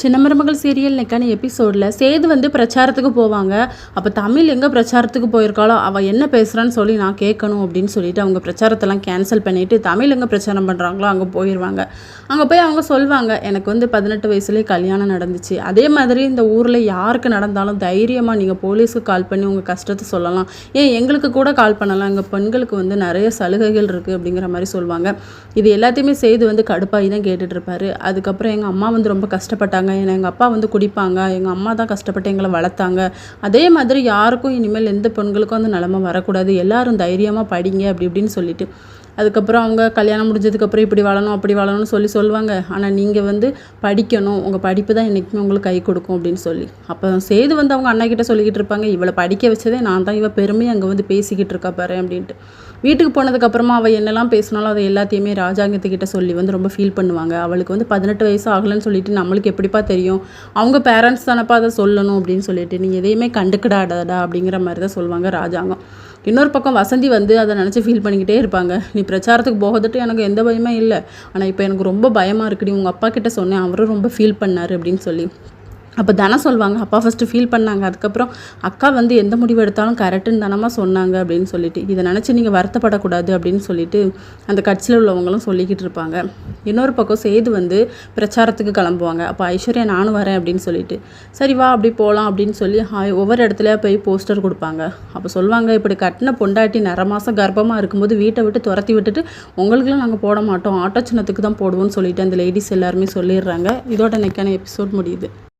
சின்ன மருமகள் சீரியல் நெக்கான எபிசோடில் சேது வந்து பிரச்சாரத்துக்கு போவாங்க. அப்போ தமிழ் எங்கே பிரச்சாரத்துக்கு போயிருக்காளோ அவள் என்ன பேசுகிறான்னு சொல்லி நான் கேட்கணும் அப்படின்னு சொல்லிட்டு அவங்க பிரச்சாரத்தெல்லாம் கேன்சல் பண்ணிவிட்டு தமிழ் எங்கே பிரச்சாரம் பண்ணுறாங்களோ அங்கே போயிடுவாங்க. அங்கே போய் அவங்க சொல்லுவாங்க, எனக்கு வந்து 18 வயசுலேயே கல்யாணம் நடந்துச்சு. அதே மாதிரி இந்த ஊரில் யாருக்கு நடந்தாலும் தைரியமாக நீங்கள் போலீஸுக்கு கால் பண்ணி உங்கள் கஷ்டத்தை சொல்லலாம். ஏன் எங்களுக்கு கூட கால் பண்ணலாம், எங்கள் பெண்களுக்கு வந்து நிறைய சலுகைகள் இருக்குது அப்படிங்கிற மாதிரி சொல்லுவாங்க. இது எல்லாத்தையுமே சேது வந்து கடுப்பாகி தான் கேட்டுட்ருப்பாரு. அதுக்கப்புறம் எங்கள் அம்மா வந்து ரொம்ப கஷ்டப்பட்டாங்க, ஏன்னா எங்கள் அப்பா வந்து குடிப்பாங்க, எங்கள் அம்மா தான் கஷ்டப்பட்டு எங்களை வளர்த்தாங்க. அதே மாதிரி யாருக்கும் இனிமேல் எந்த பெண்களுக்கும் அந்த நிலமை வரக்கூடாது, எல்லாரும் தைரியமாக படிங்க அப்படி இப்படின்னு சொல்லிட்டு அதுக்கப்புறம் அவங்க கல்யாணம் முடிஞ்சதுக்கப்புறம் இப்படி வாழணும் அப்படி வாழணும்னு சொல்லுவாங்க. ஆனால் நீங்கள் வந்து படிக்கணும், உங்கள் படிப்பு தான் என்றைக்குமே உங்களுக்கு கை கொடுக்கும் அப்படின்னு சொல்லி. அப்போ சேது வந்து அவங்க அண்ணாக்கிட்ட சொல்லிக்கிட்டு இருப்பாங்க, இவளை படிக்க வச்சதே நான் தான், இவள் பெருமையை அங்கே வந்து பேசிக்கிட்டு இருக்கா பாரு அப்படின்ட்டு. வீட்டுக்கு போனதுக்கப்புறமா அவள் என்னெல்லாம் பேசினாலும் அதை எல்லாத்தையுமே ராஜாங்கத்துக்கிட்ட சொல்லி வந்து ரொம்ப ஃபீல் பண்ணுவாங்க. அவளுக்கு வந்து 18 வயசு ஆகலைன்னு சொல்லிட்டு நம்மளுக்கு எப்படிப்பா தெரியும், அவங்க பேரண்ட்ஸ் தானப்பா அதை சொல்லணும் அப்படின்னு சொல்லிட்டு, நீ எதையுமே கண்டுக்கிடாடா அப்படிங்கிற மாதிரி தான் சொல்லுவாங்க ராஜாங்கம். இன்னொரு பக்கம் வசந்தி வந்து அதை நினச்சி ஃபீல் பண்ணிக்கிட்டே இருப்பாங்க. நீ பிரச்சாரத்துக்கு போகிறதுட்டு எனக்கு எந்த பயமே இல்லை, ஆனால் இப்போ எனக்கு ரொம்ப பயமாக இருக்குடி, உங்கள் அப்பா கிட்ட சொன்னேன், அவரும் ரொம்ப ஃபீல் பண்ணார் அப்படின்னு சொல்லி. அப்போ தனம் சொல்லுவாங்க, அப்பா ஃபஸ்ட்டு ஃபீல் பண்ணாங்க, அதுக்கப்புறம் அக்கா வந்து எந்த முடிவு எடுத்தாலும் கரெக்டுன்னு தானமாக சொன்னாங்க அப்படின்னு சொல்லிட்டு, இதை நினச்சி நீங்கள் வருத்தப்படக்கூடாது அப்படின்னு சொல்லிட்டு அந்த கட்சியில் உள்ளவங்களும் சொல்லிக்கிட்டு இருப்பாங்க. இன்னொரு பக்கம் சேது வந்து பிரச்சாரத்துக்கு கிளம்புவாங்க. அப்போ ஐஸ்வர்யா நானும் வரேன் அப்படின்னு சொல்லிட்டு, சரி வா அப்படி போகலாம் அப்படின்னு சொல்லி ஒவ்வொரு இடத்துல போய் போஸ்டர் கொடுப்பாங்க. அப்போ சொல்லுவாங்க, இப்படி கட்டின பொண்டாட்டி 1/2 மாதம் கர்ப்பமாக இருக்கும்போது வீட்டை விட்டு துரத்தி விட்டுட்டு உங்களுக்குலாம் நாங்கள் போட மாட்டோம், ஆட்டோ சின்னத்துக்கு தான் போடுவோம்னு சொல்லிட்டு அந்த லேடிஸ் எல்லாருமே சொல்லிடுறாங்க. இதோட நெக்கான எபிசோட் முடியுது.